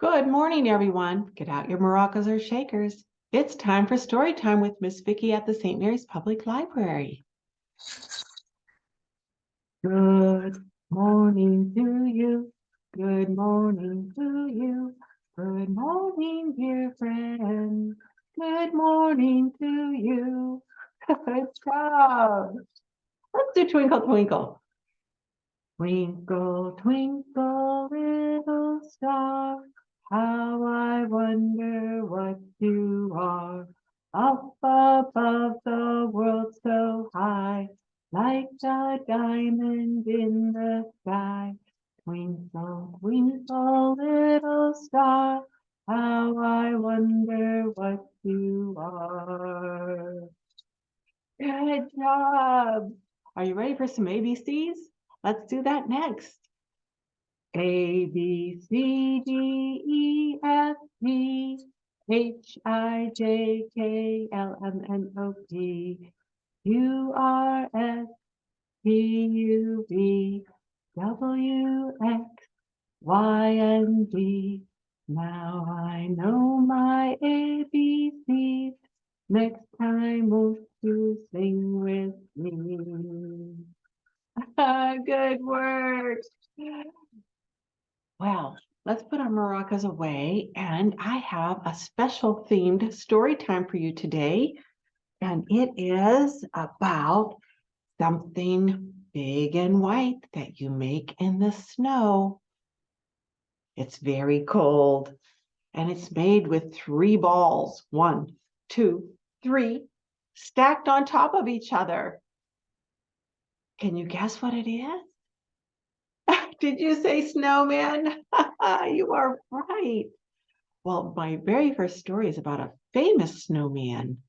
Good morning, everyone. Get out your maracas or shakers. It's time for story time with Miss Vicki at the St. Mary's Public Library. Good morning to you. Good morning to you. Good morning, dear friend. Good morning to you. Good job. Let's do Twinkle Twinkle. Twinkle, twinkle, little star, how I wonder what you are. Up above the world so high, like a diamond in the sky. Twinkle, twinkle, little star, how I wonder what you are. Good job. Are you ready for some ABCs? Let's do that next. A, B, C, D, E, F, G, H, I, J, K, L, M, N, O, P, Q, R, S, T, U, V, W, X, Y, and Z. Now I know my ABCs. Next time won't you sing with me? Good work. Well, let's put our maracas away, and I have a special themed story time for you today, and it is about something big and white that you make in the snow. It's very cold, and it's made with 3 balls, 1, 2, 3, stacked on top of each other. Can you guess what it is? Did you say snowman? You are right. Well, my very first story is about a famous snowman.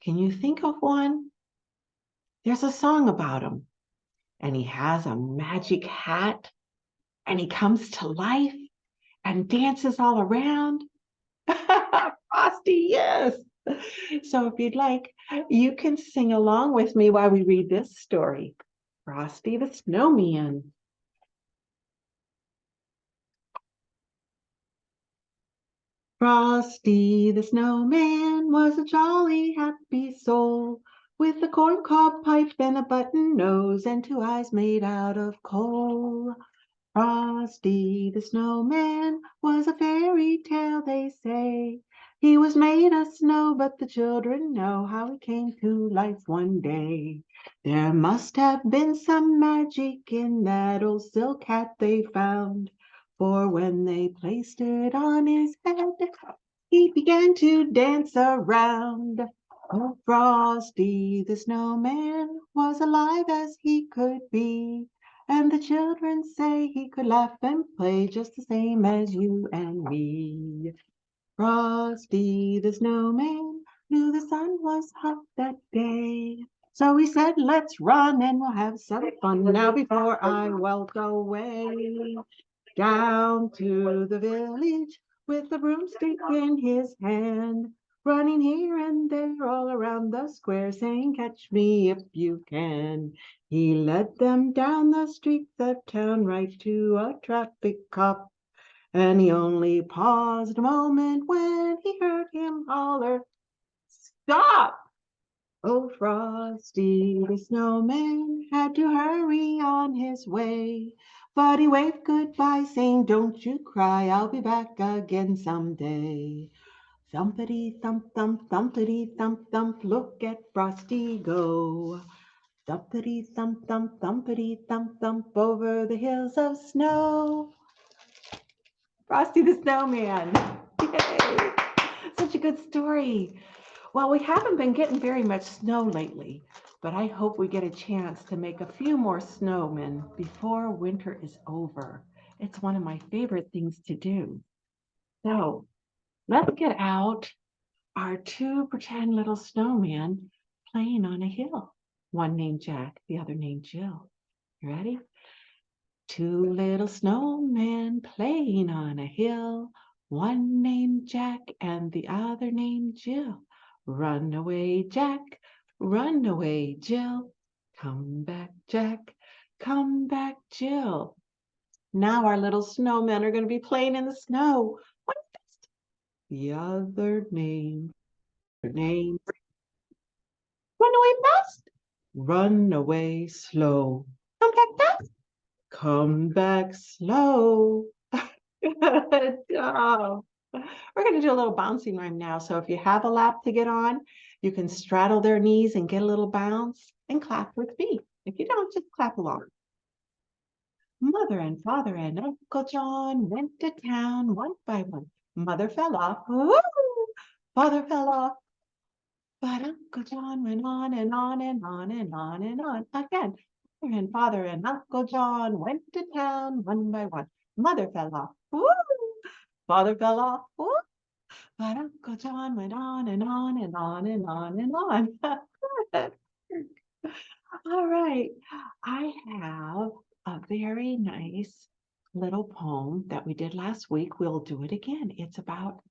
Can you think of one? There's a song about him, and he has a magic hat, and he comes to life and dances all around. Frosty, yes. So if you'd like, you can sing along with me while we read this story. Frosty the Snowman. Frosty the Snowman was a jolly, happy soul, with a corncob pipe and a button nose and 2 eyes made out of coal. Frosty the Snowman was a fairy tale, they say. He was made of snow, but the children know how he came to life one day. There must have been some magic in that old silk hat they found, for when they placed it on his head, he began to dance around. Oh, Frosty the Snowman was alive as he could be, and the children say he could laugh and play just the same as you and me. Frosty the Snowman knew the sun was hot that day, so he said, let's run and we'll have some fun. Now before I walk away, down to the village with a broomstick in his hand, running here and there all around the square, saying, catch me if you can. He led them down the streets of town right to a traffic cop, and he only paused a moment when he heard him holler, stop! Oh, Frosty the Snowman had to hurry on his way, but he waved goodbye, saying, don't you cry, I'll be back again someday. Thumpity thump thump, thumpity thump thump, look at Frosty go. Thumpity thump thump, thumpity thump thump, over the hills of snow. Frosty the Snowman. Yay! Such a good story. Well, we haven't been getting very much snow lately, but I hope we get a chance to make a few more snowmen before winter is over. It's one of my favorite things to do. So let's get out our 2 pretend little snowmen playing on a hill. One named Jack, the other named Jill. You ready? 2 little snowmen playing on a hill, one named Jack and the other named Jill. Run away, Jack, run away, Jill. Come back, Jack, come back, Jill. Now our little snowmen are going to be playing in the snow. What is the other name? Name. Run away fast. Run away slow. Come back fast. Come back slow. Good job. We're going to do a little bouncing rhyme now. So if you have a lap to get on, you can straddle their knees and get a little bounce and clap with me. If you don't, just clap along. Mother and father and Uncle John went to town one by one. Mother fell off. Woo! Father fell off. But Uncle John went on and on and on and on and on again. Mother and father and Uncle John went to town one by one. Mother fell off. Woo! Father fell off. Woo! But Uncle John went on and on and on and on and on. All right. I have a very nice little poem that we did last week. We'll do it again. It's about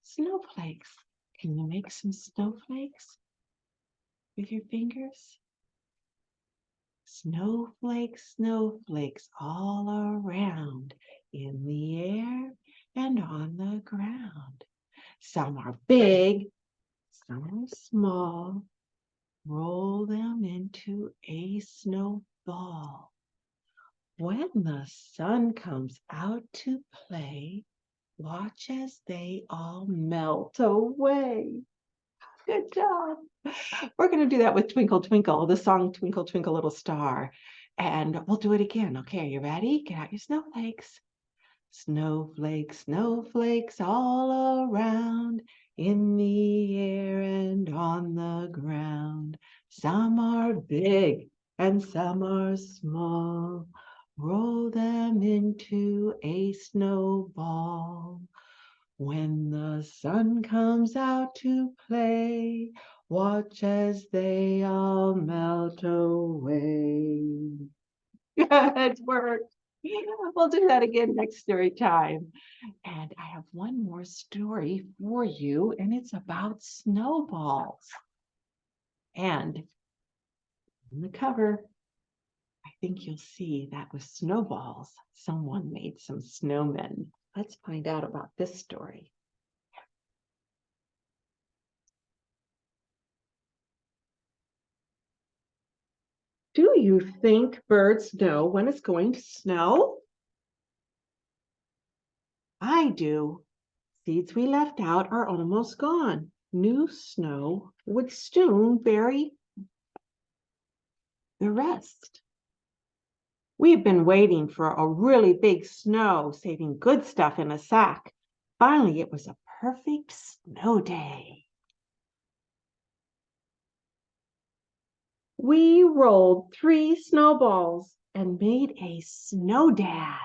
snowflakes. Can you make some snowflakes with your fingers? Snowflakes, snowflakes all around, in the air and on the ground. Some are big, some are small. Roll them into a snowball. When the sun comes out to play, watch as they all melt away. Good job. We're going to do that with Twinkle Twinkle, the song Twinkle Twinkle Little Star. And we'll do it again. Okay, are you ready? Get out your snowflakes. Snowflakes, snowflakes all around, in the air and on the ground. Some are big and some are small. Roll them into a snowball. When the sun comes out to play, watch as they all melt away. Good work. We'll do that again next story time. And I have one more story for you, and it's about snowballs. And on the cover, I think you'll see that with snowballs, someone made some snowmen. Let's find out about this story. Do you think birds know when it's going to snow? I do. Seeds we left out are almost gone. New snow would soon bury the rest. We've been waiting for a really big snow, saving good stuff in a sack. Finally, it was a perfect snow day. We rolled 3 snowballs and made a snow dad.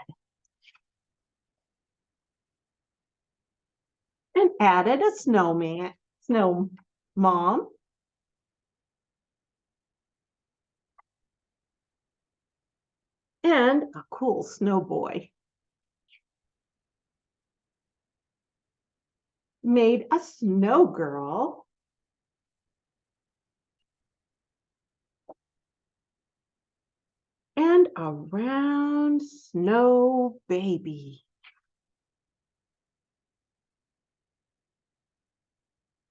And added a snowman, snow mom, and a cool snow boy. Made a snow girl. And a round snow baby.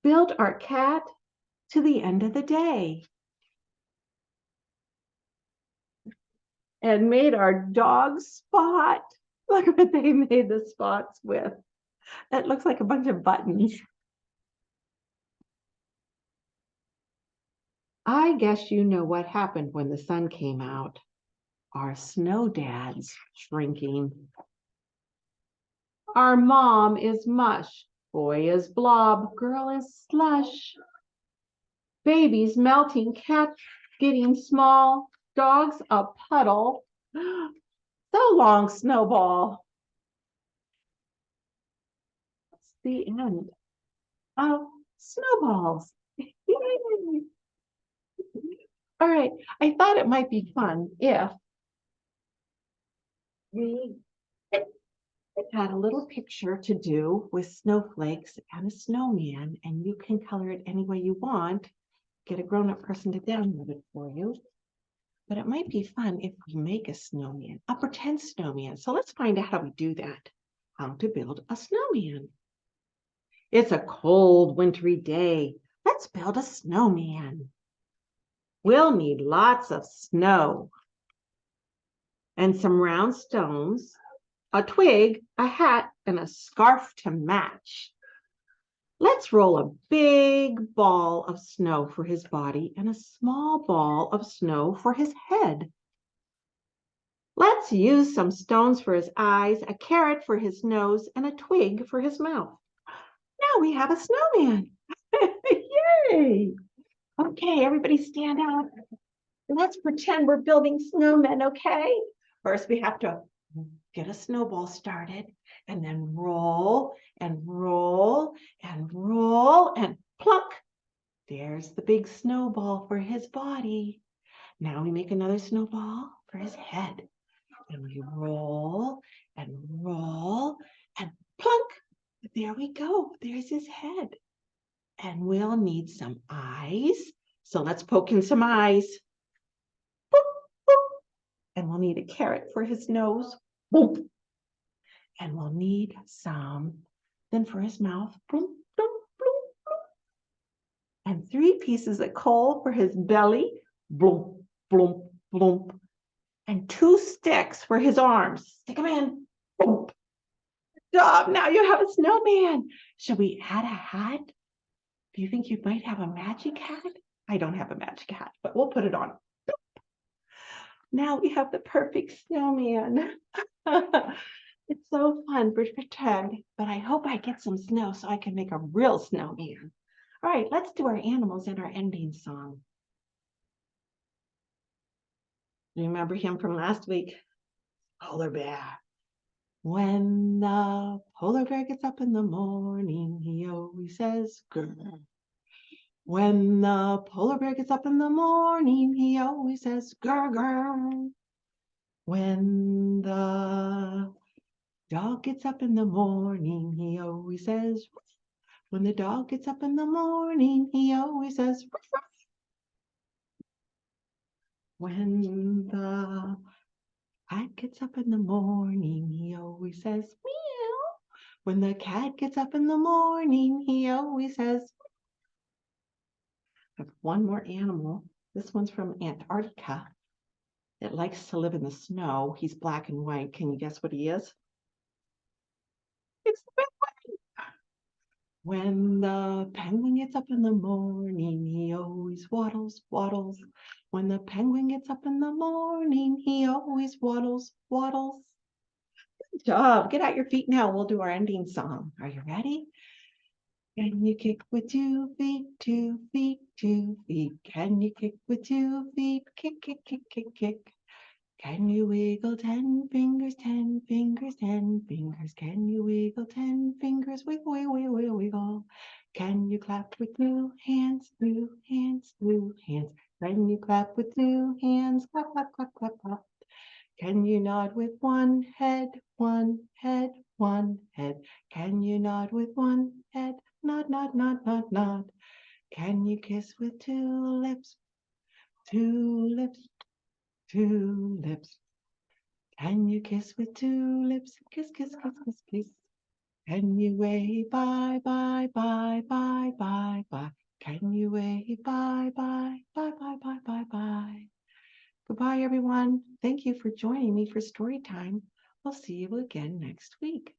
Built our cat to the end of the day. And made our dog Spot. Look what they made the spots with. That looks like a bunch of buttons. I guess you know what happened when the sun came out. Our snow dad's shrinking. Our mom is mush. Boy is blob. Girl is slush. Baby's melting. Cat getting small. Dog's a puddle. So long, Snowball. That's the end of Snowballs. Yay. All right, I thought it might be fun if we had a little picture to do with snowflakes and a snowman, and you can color it any way you want. Get a grown-up person to download it for you. but it might be fun if we make a snowman, a pretend snowman. So let's find out how we do that. How to build a snowman. It's a cold, wintry day. Let's build a snowman. We'll need lots of snow and some round stones, a twig, a hat, and a scarf to match. Let's roll a big ball of snow for his body and a small ball of snow for his head. Let's use some stones for his eyes, a carrot for his nose, and a twig for his mouth. Now we have a snowman. Yay! Okay, everybody stand up. Let's pretend we're building snowmen, okay? First, we have to get a snowball started and then roll and roll and roll and plunk. There's the big snowball for his body. Now we make another snowball for his head. And we roll and roll and plunk. There we go. There's his head. And we'll need some eyes. So let's poke in some eyes. Boop, boop. And we'll need a carrot for his nose. Boop. And we'll need some, then for his mouth. Boop, boop, boop, boop. And 3 pieces of coal for his belly. Bloop, bloop, bloop. And 2 sticks for his arms. Stick them in. Boop. Good job. Now you have a snowman. Should we add a hat? Do you think you might have a magic hat? I don't have a magic hat, but we'll put it on. Now we have the perfect snowman. It's so fun to pretend, but I hope I get some snow so I can make a real snowman. All right, let's do our animals and our ending song. Remember him from last week? Polar bear. When the polar bear gets up in the morning, he always says, grr. When the polar bear gets up in the morning, he always says, grr, grr. When the dog gets up in the morning, he always says, ruff. When the dog gets up in the morning, he always says, ruff, ruff. When the cat gets up in the morning, he always says, meow. When the cat gets up in the morning, he always says, I have one more animal. This one's from Antarctica. It likes to live in the snow. He's black and white. Can you guess what he is? It's the penguin. When the penguin gets up in the morning, he always waddles, waddles. When the penguin gets up in the morning, he always waddles, waddles. Good job. Get out your feet now. We'll do our ending song. Are you ready? Can you kick with 2 feet, 2 feet, 2 feet? Can you kick with 2 feet? Kick, kick, kick, kick, kick. Can you wiggle 10 fingers, 10 fingers, 10 fingers? Can you wiggle 10 fingers? Wiggle, wiggle, wiggle, wiggle, wiggle. Can you clap with 2 hands, 2 hands, 2 hands? Can you clap with 2 hands? Clap, clap, clap, clap, clap. Can you nod with 1 head, 1 head, 1 head? Can you nod with 1 head? Nod, nod, nod, nod, nod. Can you kiss with 2 lips, 2 lips, 2 lips? Can you kiss with 2 lips? Kiss, kiss, kiss, kiss, kiss. Can you wave bye, bye, bye, bye, bye, bye? Can you wave bye, bye, bye, bye, bye, bye, bye? Goodbye, everyone. Thank you for joining me for story time. I'll see you again next week.